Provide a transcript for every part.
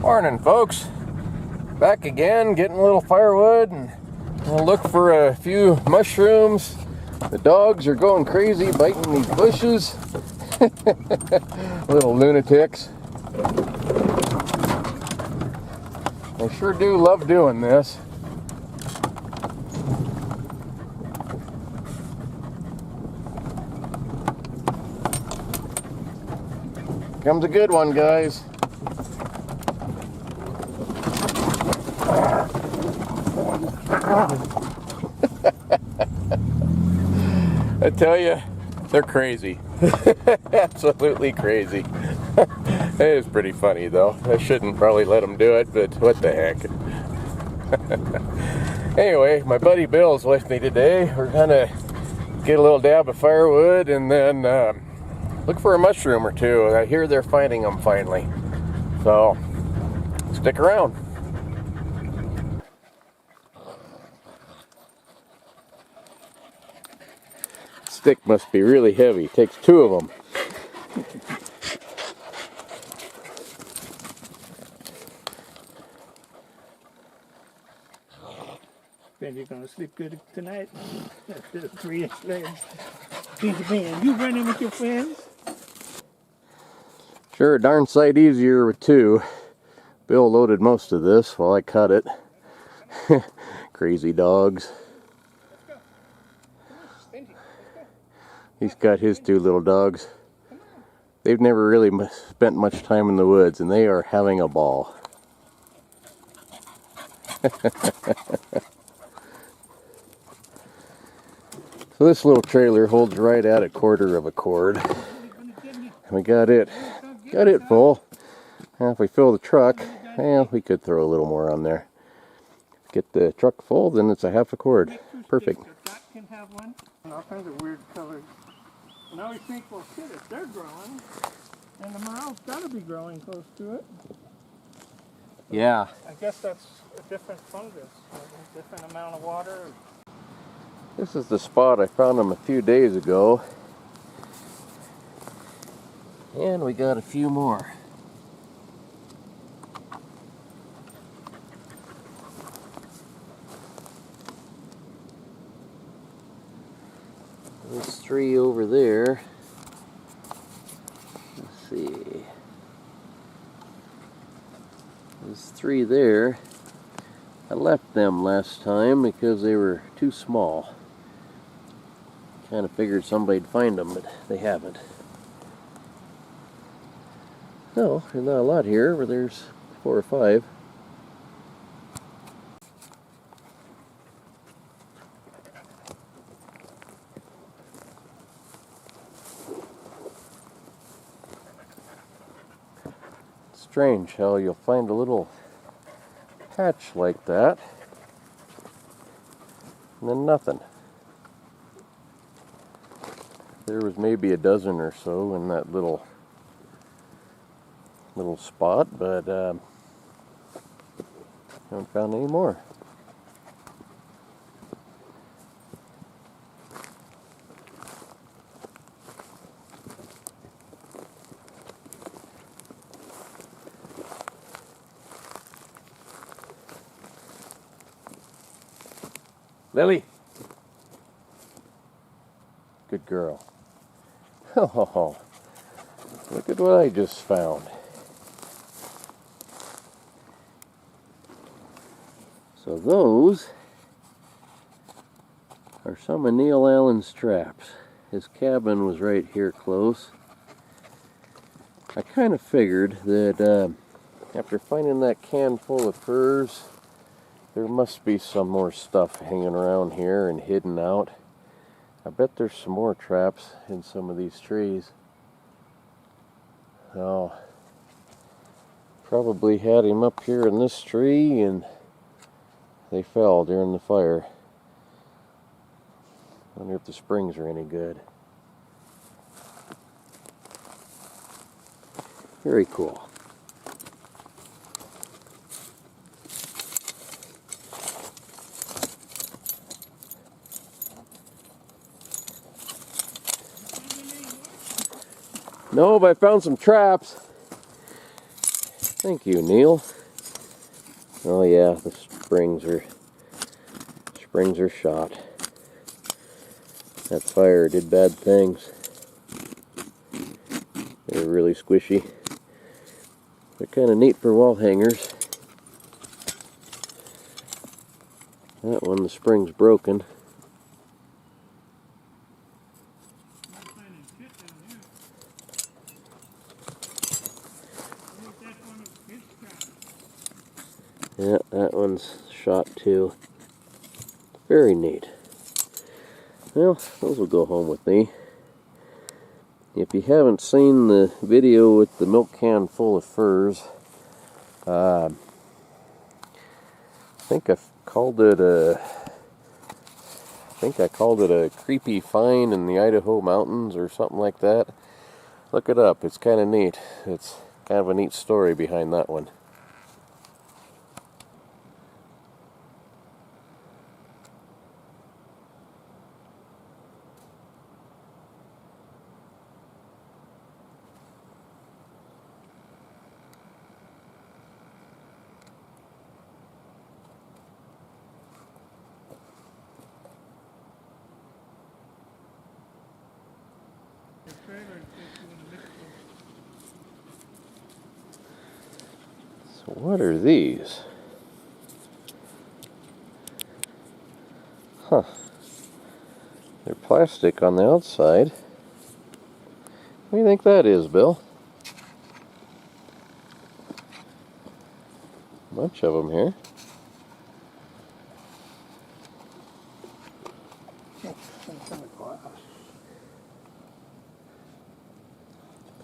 Morning, folks. Back again, getting a little firewood, and I'll look for a few mushrooms. The dogs are going crazy, biting these bushes. Little lunatics. I sure do love doing this. Comes a good one, guys. I tell you, they're crazy. Absolutely crazy. It is pretty funny, though. I shouldn't probably let them do it, but what the heck. Anyway, my buddy Bill's with me today. We're gonna get a little dab of firewood and then look for a mushroom or two. I hear they're finding them finally. So, stick around. Stick must be really heavy. It takes two of them. Ben, you're gonna sleep good tonight. After the 3-inch legs. Man, you running with your friends? Sure, a darn sight easier with two. Bill loaded most of this while I cut it. Crazy dogs. He's got his two little dogs. They've never really spent much time in the woods, and they are having a ball. So this little trailer holds right at 1/4 of a cord. And we got it full. Now if we fill the truck, well, we could throw a little more on there. Get the truck full, then it's a 1/2 cord. Perfect. Can have one. And all kinds of weird colors. And I always think, well, shit, if they're growing, and the morel's got to be growing close to it. Yeah. I guess that's a different fungus, a different amount of water. This is the spot I found them a few days ago. And we got a few more. There's 3 over there. Let's see. There's 3 there. I left them last time because they were too small. Kind of figured somebody'd find them, but they haven't. No, there's not a lot here, but there's 4 or 5. Strange how you'll find a little patch like that and then nothing. There was maybe a dozen or so in that little spot, but haven't found any more. Lily. Good girl. Oh, look at what I just found. So those are some of Neil Allen's traps. His cabin was right here close. I kind of figured that after finding that can full of furs, there must be some more stuff hanging around here and hidden out. I bet there's some more traps in some of these trees. Oh, probably had him up here in this tree and they fell during the fire. Wonder if the springs are any good. Very cool. No, but I found some traps. Thank you, Neil. Oh yeah, the springs are shot. That fire did bad things. They're really squishy. They're kind of neat for wall hangers. That one, the spring's broken. Yeah, that one's shot too. Very neat. Well, those will go home with me. If you haven't seen the video with the milk can full of furs, I think I called it a creepy find in the Idaho Mountains or something like that. Look it up. It's kind of neat. It's kind of a neat story behind that one. So what are these? Huh. They're plastic on the outside. What do you think that is, Bill? A bunch of them here.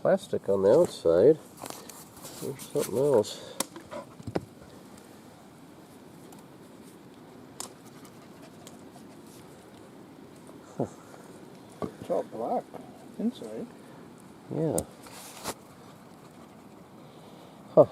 Plastic on the outside. There's something else. Huh. It's all black inside. Yeah. Huh.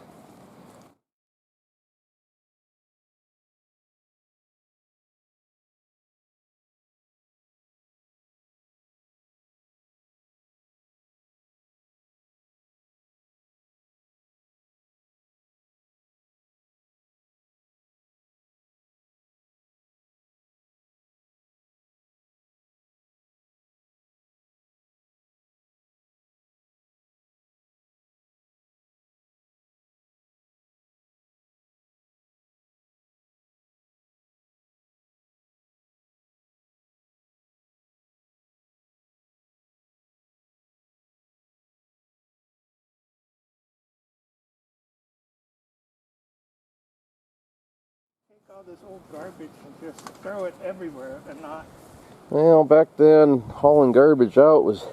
Take all this old garbage and just throw it everywhere and not. Well, back then, hauling garbage out was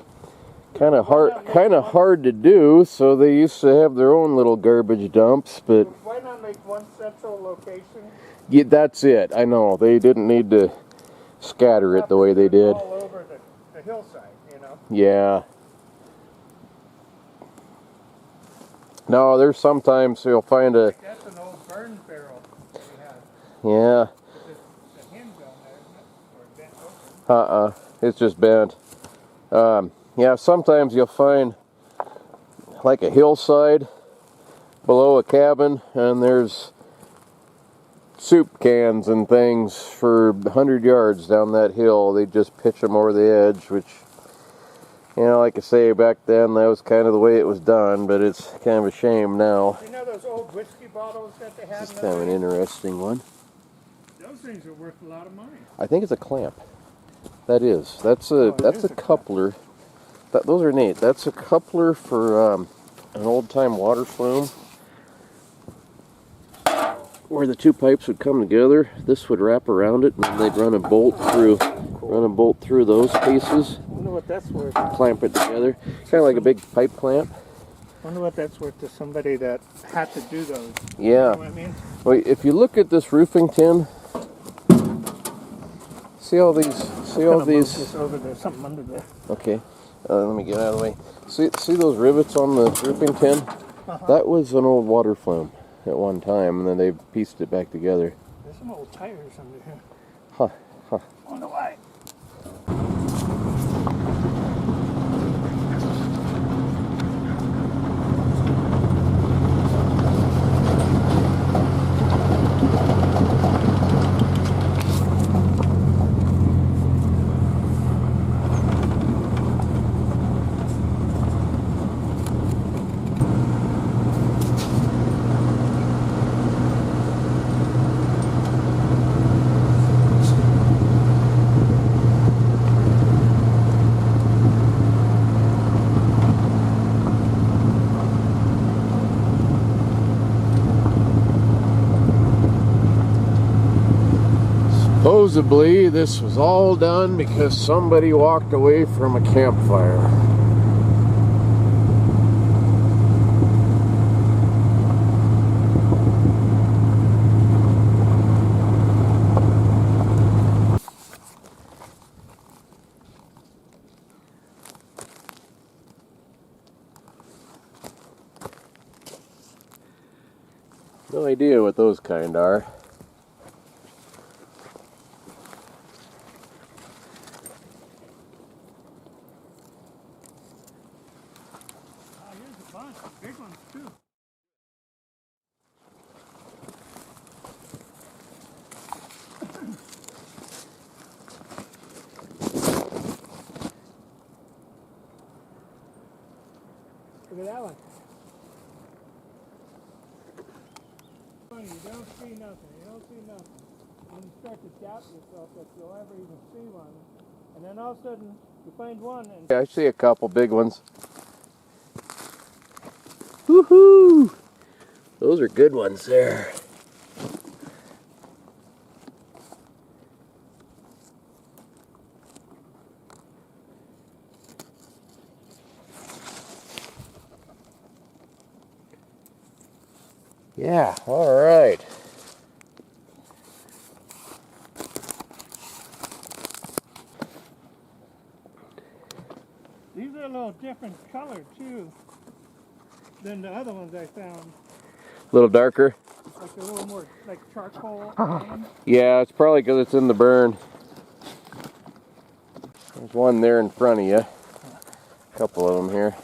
kind of hard to do, so they used to have their own little garbage dumps, but Why not make one central location? yeah, that's it. I know. They didn't need to scatter it the way they did. All over the hillside, you know? Yeah. No, there's sometimes you'll find a... That's an old burn barrel that we had. Yeah. It's a hinge on there, isn't it? Or bent over. It's just bent. Yeah, sometimes you'll find like a hillside below a cabin, and there's soup cans and things for 100 yards down that hill. They just pitch them over the edge, which, you know, like I say, back then that was kind of the way it was done, but it's kind of a shame now. You know those old whiskey bottles that they had? This is kind of an interesting one. Those things are worth a lot of money. I think it's a clamp. That is. That's a coupler. Those are neat. That's a coupler for an old-time water flume, where the two pipes would come together. This would wrap around it, and then they'd run a bolt through those pieces. I wonder what that's worth. Clamp it together, kind of like a big pipe clamp. I wonder what that's worth to somebody that had to do those. Yeah. You know what I mean? Well, if you look at this roofing tin, see all these. This over there, something under there. Okay. Let me get out of the way. See those rivets on the roofing tin? That was an old water flume at one time, and then they pieced it back together. There's some old tires under here. Huh. I wonder why. Supposedly, this was all done because somebody walked away from a campfire. No idea what those kind are. Here's a bunch of big ones too. Look at that one. Funny, you don't see nothing. You don't see nothing. And you start to doubt yourself that you'll ever even see one. And then all of a sudden, you find one and... Yeah, I see a couple big ones. Woohoo! Those are good ones there. Yeah, all right. These are a little different color too than the other ones I found. A little darker. Like a little more like charcoal. Yeah, it's probably because it's in the burn. There's one there in front of you. A couple of them here.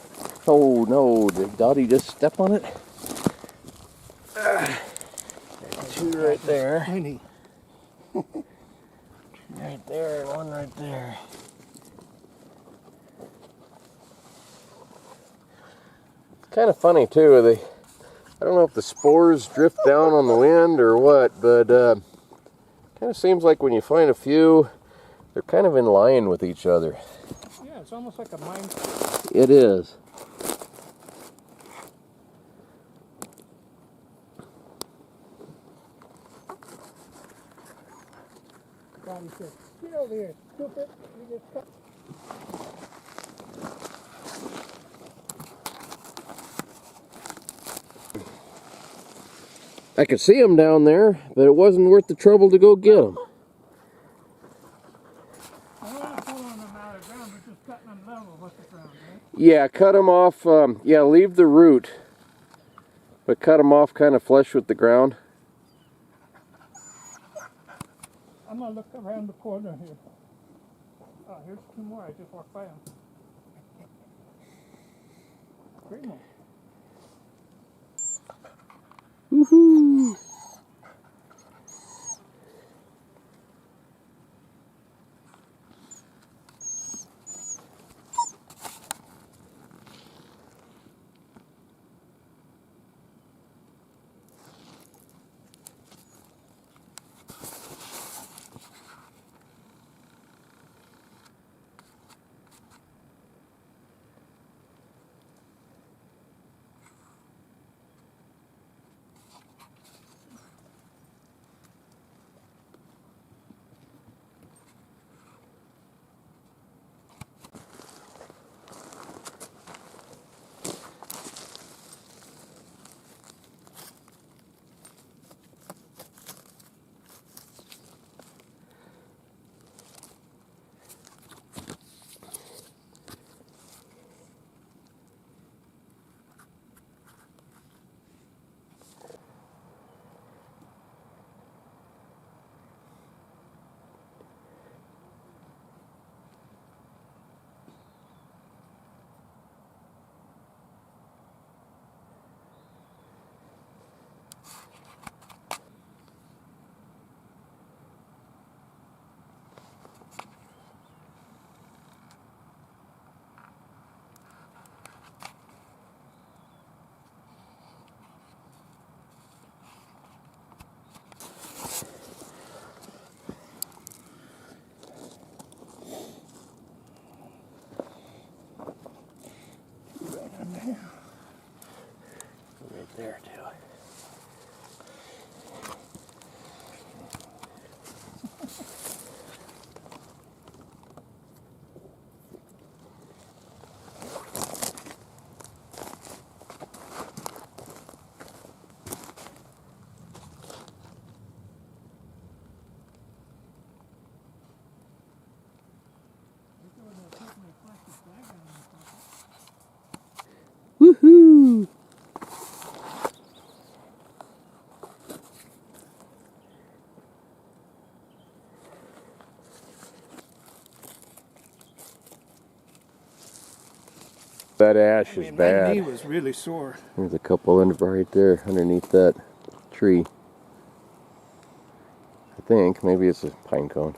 Oh no, did Dottie just step on it? There's two right there. Tiny. Right there and one right there. It's kind of funny too. I don't know if the spores drift down on the wind or what, but kind of seems like when you find a few, they're kind of in line with each other. Yeah, it's almost like a mine. It is. Bobby said, get over here, stupid. You just cut. I could see them down there, but it wasn't worth the trouble to go get them. I'm not pulling them out of the ground, but just cutting them level with the ground, right? Yeah, cut them off. Yeah, leave the root, but cut them off kind of flush with the ground. I'm gonna look around the corner here. Oh, here's two more. I just walked by them. Three more. Woohoo! That ash I is mean, bad. my knee was really sore. There's a couple right there underneath that tree. I think maybe it's a pine cone.